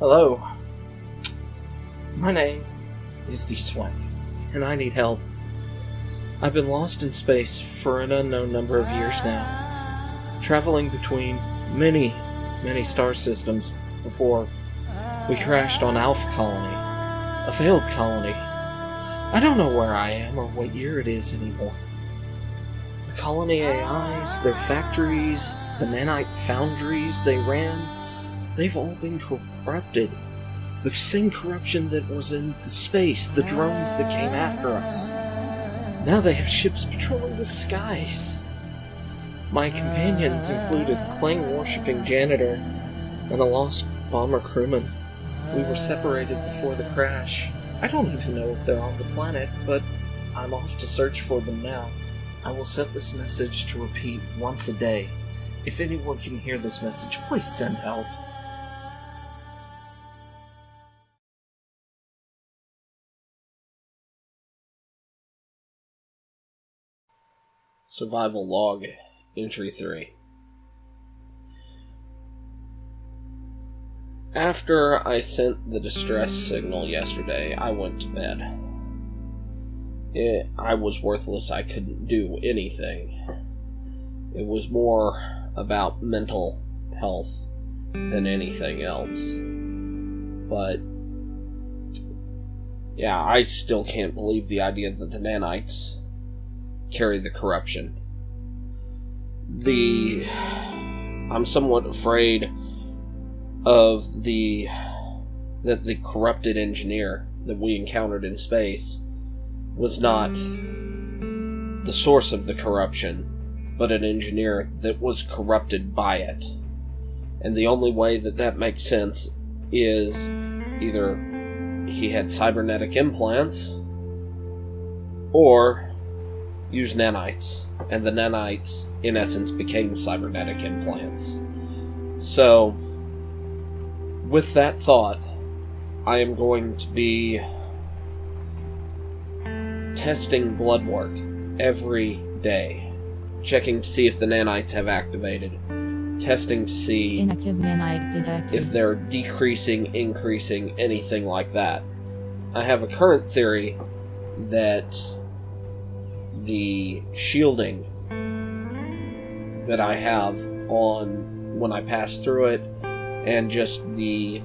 Hello, my name is Dswank, and I need help. I've been lost in space for an unknown number of years now, traveling between many star systems before we crashed on Alpha Colony, a failed colony. I don't know where I am or what year it is anymore. The colony AIs, their factories, the nanite foundries they ran, they've all been corrupted. The same corruption that was in the space, the drones that came after us. Now they have ships patrolling the skies. My companions included a Klang-worshipping janitor and a lost bomber crewman. We were separated before the crash. I don't even know if they're on the planet, but I'm off to search for them now. I will set this message to repeat once a day. If anyone can hear this message, please send help. Survival Log, Entry 3. After I sent the distress signal yesterday, I went to bed. I was worthless, I couldn't do anything. It was more about mental health than anything else. But, yeah, I still can't believe the idea that the nanites carry the corruption. I'm somewhat afraid of that the corrupted engineer that we encountered in space was not the source of the corruption, but an engineer that was corrupted by it. And the only way that makes sense is either he had cybernetic implants or used nanites, and the nanites, in essence, became cybernetic implants. So, with that thought, I am going to be testing blood work every day, checking to see if the nanites have activated, testing to see inactive nanites inactive. If they're decreasing, increasing, anything like that. I have a current theory that the shielding that I have on when I pass through it and just the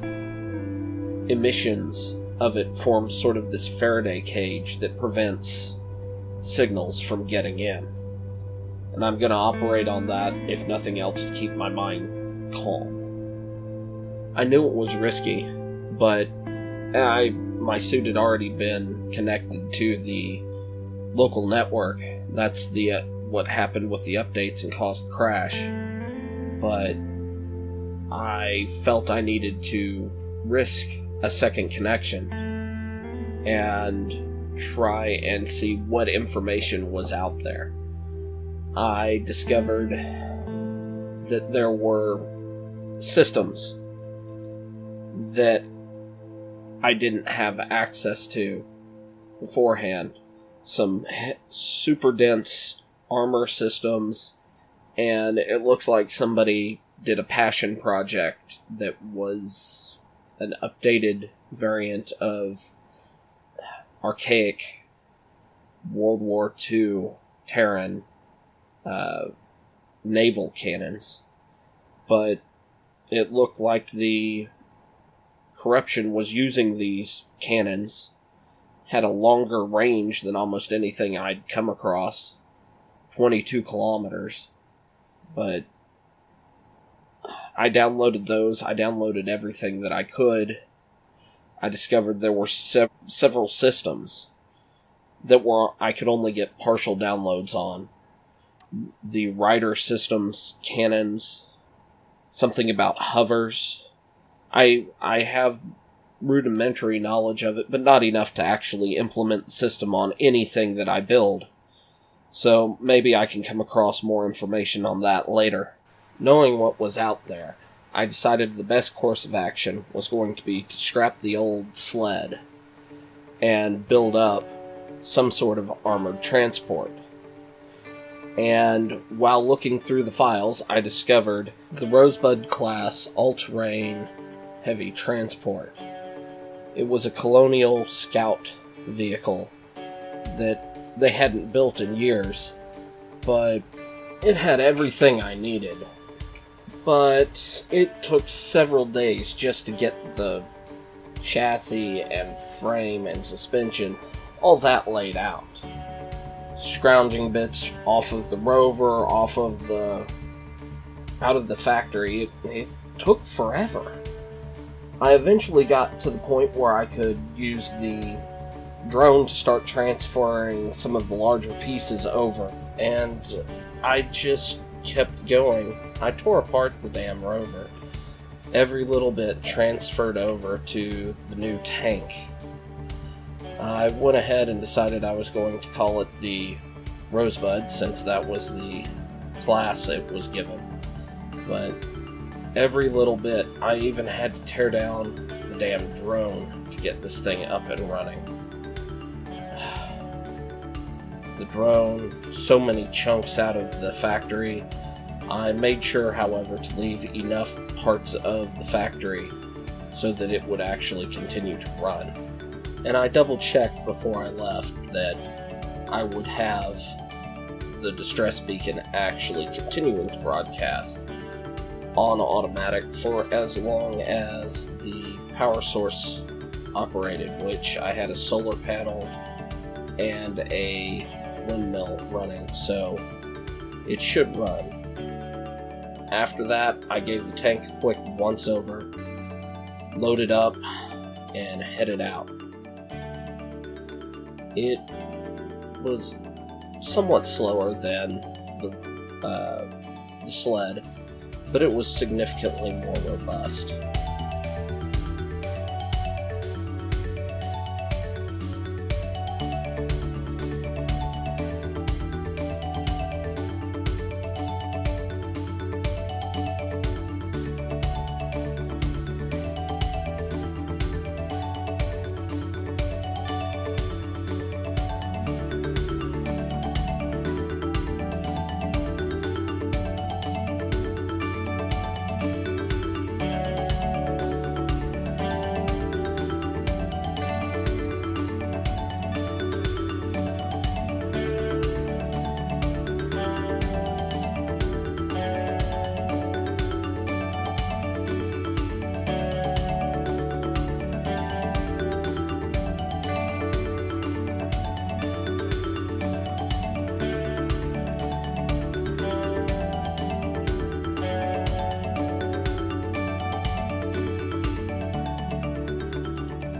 emissions of it form sort of this Faraday cage that prevents signals from getting in. And I'm going to operate on that, if nothing else, to keep my mind calm. I knew it was risky, but my suit had already been connected to the local network. That's what happened with the updates and caused the crash. But I felt I needed to risk a second connection and try and see what information was out there. I discovered that there were systems that I didn't have access to beforehand. Some super dense armor systems, and it looks like somebody did a passion project that was an updated variant of archaic World War II Terran naval cannons. But it looked like the corruption was using these cannons, had a longer range than almost anything I'd come across, 22 kilometers, but I downloaded those. I downloaded everything that I could. I discovered there were several systems that I could only get partial downloads on. The Rider systems, cannons, something about hovers. I have rudimentary knowledge of it, but not enough to actually implement the system on anything that I build. So maybe I can come across more information on that later. Knowing what was out there, I decided the best course of action was going to be to scrap the old sled and build up some sort of armored transport. And while looking through the files, I discovered the Rosebud class all-terrain heavy transport. It was a colonial scout vehicle that they hadn't built in years, but it had everything I needed. But it took several days just to get the chassis and frame and suspension, all that laid out. Scrounging bits off of the rover, out of the factory, it took forever. I eventually got to the point where I could use the drone to start transferring some of the larger pieces over, and I just kept going. I tore apart the damn rover. Every little bit transferred over to the new tank. I went ahead and decided I was going to call it the Rosebud, since that was the class it was given. But every little bit, I even had to tear down the damn drone to get this thing up and running. The drone, so many chunks out of the factory. I made sure, however, to leave enough parts of the factory so that it would actually continue to run. And I double-checked before I left that I would have the distress beacon actually continuing to broadcast on automatic for as long as the power source operated, which I had a solar panel and a windmill running, so it should run. After that, I gave the tank a quick once-over, loaded up, and headed out. It was somewhat slower than the sled, but it was significantly more robust.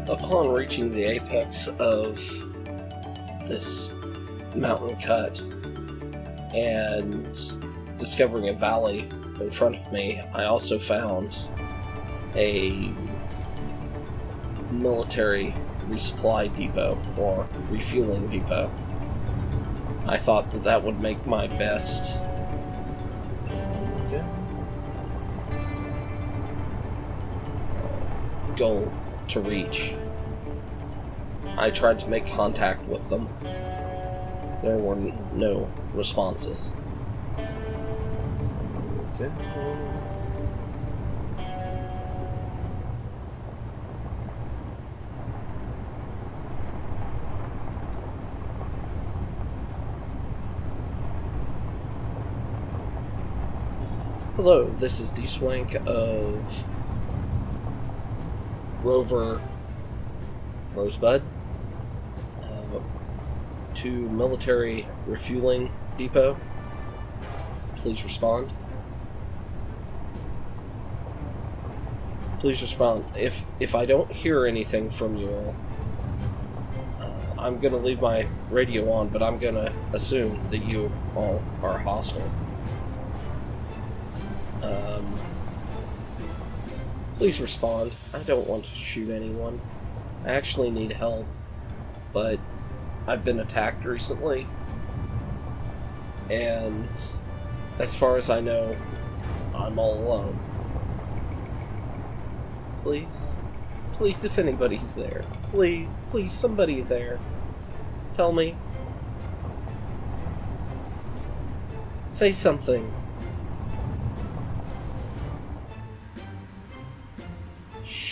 Upon reaching the apex of this mountain cut and discovering a valley in front of me, I also found a military resupply depot, or refueling depot. I thought that that would make my best goal to reach. I tried to make contact with them. There were no responses. Okay. Hello, this is Dswank of Rover Rosebud to military refueling depot. Please respond. Please respond. If I don't hear anything from you all, I'm gonna leave my radio on, but I'm gonna assume that you all are hostile. Please respond. I don't want to shoot anyone. I actually need help, but I've been attacked recently, and as far as I know, I'm all alone. Please, if anybody's there, please, somebody there, tell me. Say something.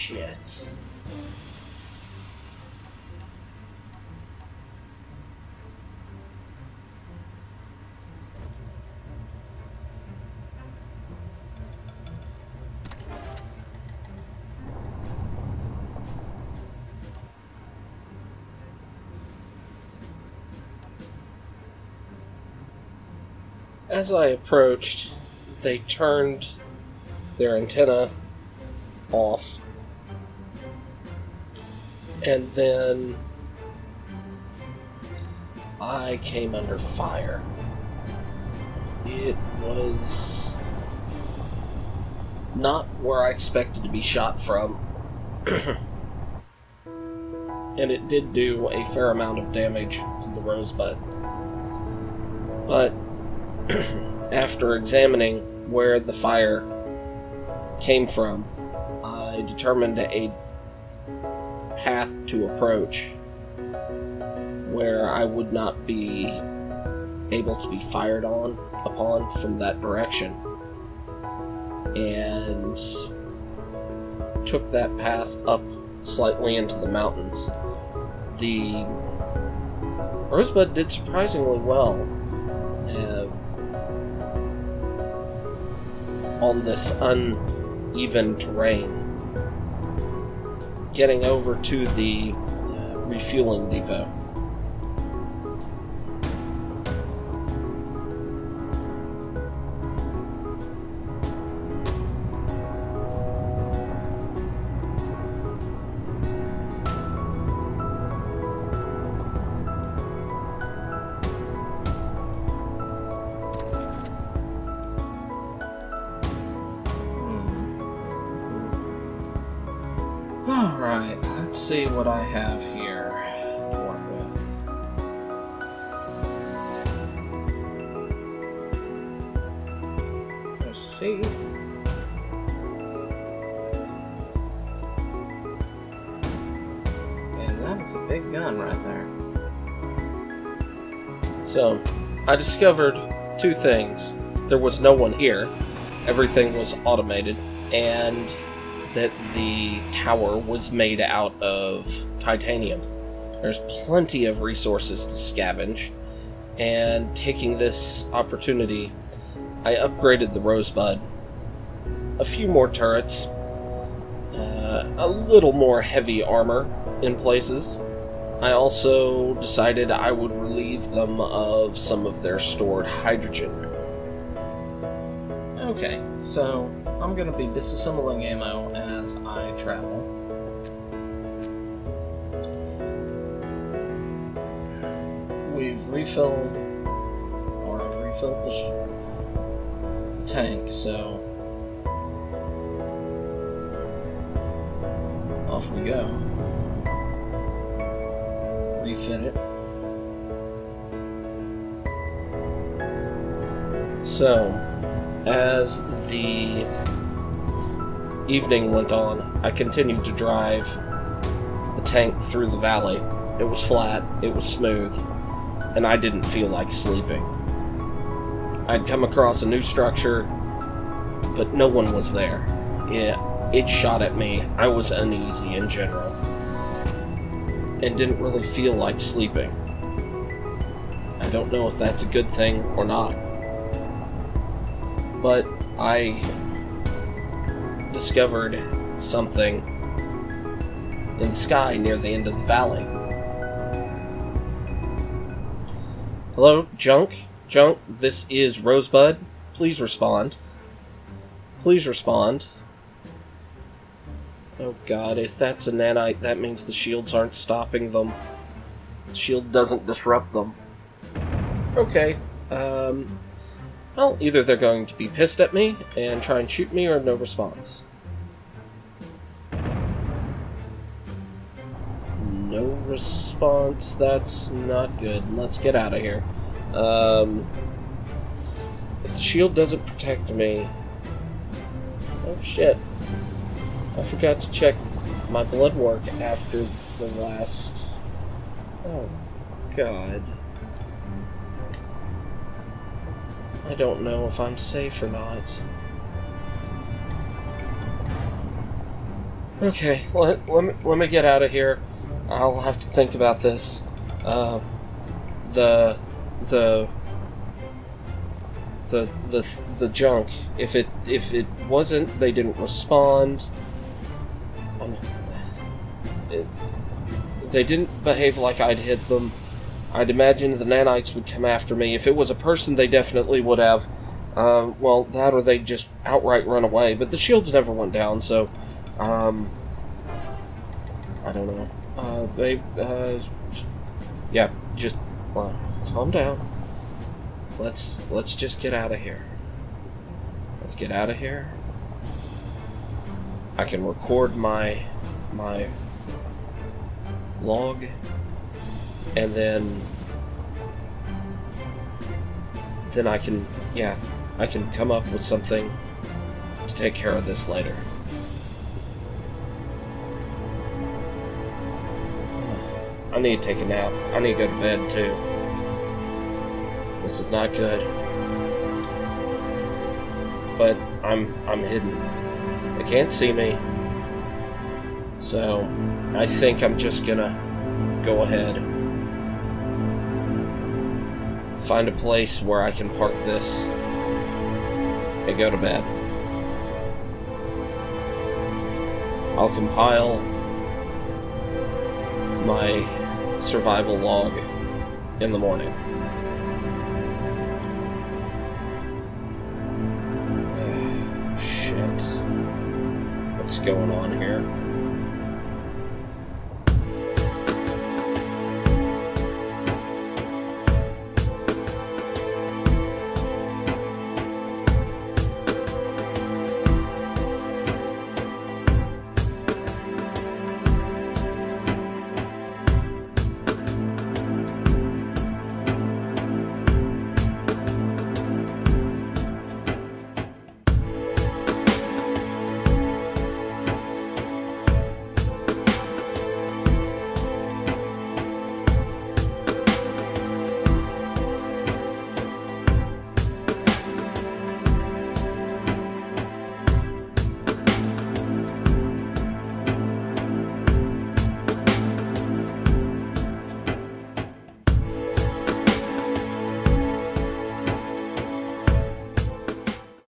Shit. As I approached, they turned their antenna off, and then I came under fire. It was not where I expected to be shot from, and it did do a fair amount of damage to the Rosebud. But after examining where the fire came from, I determined a path to approach where I would not be able to be fired upon from that direction, and took that path up slightly into the mountains. The Rosebud did surprisingly well on this uneven terrain, getting over to the refueling depot. Alright, let's see what I have here to work with. There's a C. And that was a big gun right there. So, I discovered two things. There was no one here. Everything was automated. And that the tower was made out of titanium. There's plenty of resources to scavenge, and taking this opportunity, I upgraded the Rosebud. A few more turrets, a little more heavy armor in places. I also decided I would relieve them of some of their stored hydrogen. Okay, so I'm going to be disassembling ammo as I travel. I've refilled the tank, so off we go. Refit it. So, as the evening went on, I continued to drive the tank through the valley. It was flat, it was smooth, and I didn't feel like sleeping. I'd come across a new structure, but no one was there. It shot at me. I was uneasy in general, and didn't really feel like sleeping. I don't know if that's a good thing or not, but I discovered something in the sky near the end of the valley. Hello, Junk? Junk, this is Rosebud. Please respond. Please respond. Oh god, if that's a nanite, that means the shields aren't stopping them. The shield doesn't disrupt them. Okay, well, either they're going to be pissed at me and try and shoot me, or no response. No response, that's not good. Let's get out of here. If the shield doesn't protect me... Oh shit. I forgot to check my blood work after the last... Oh god. I don't know if I'm safe or not. Okay, let me get out of here. I'll have to think about this. The the the junk. If it wasn't, they didn't respond. They didn't behave like I'd hit them. I'd imagine the nanites would come after me. If it was a person, they definitely would have. Well, that or they'd just outright run away. But the shields never went down, so I don't know. Yeah, just calm down. Let's just get out of here. Let's get out of here. I can record my log, and then I can come up with something to take care of this later. I need to take a nap. I need to go to bed too. This is not good. But I'm hidden. They can't see me. So I think I'm just gonna go ahead, find a place where I can park this, and go to bed. I'll compile my survival log in the morning. Shit. What's going on here?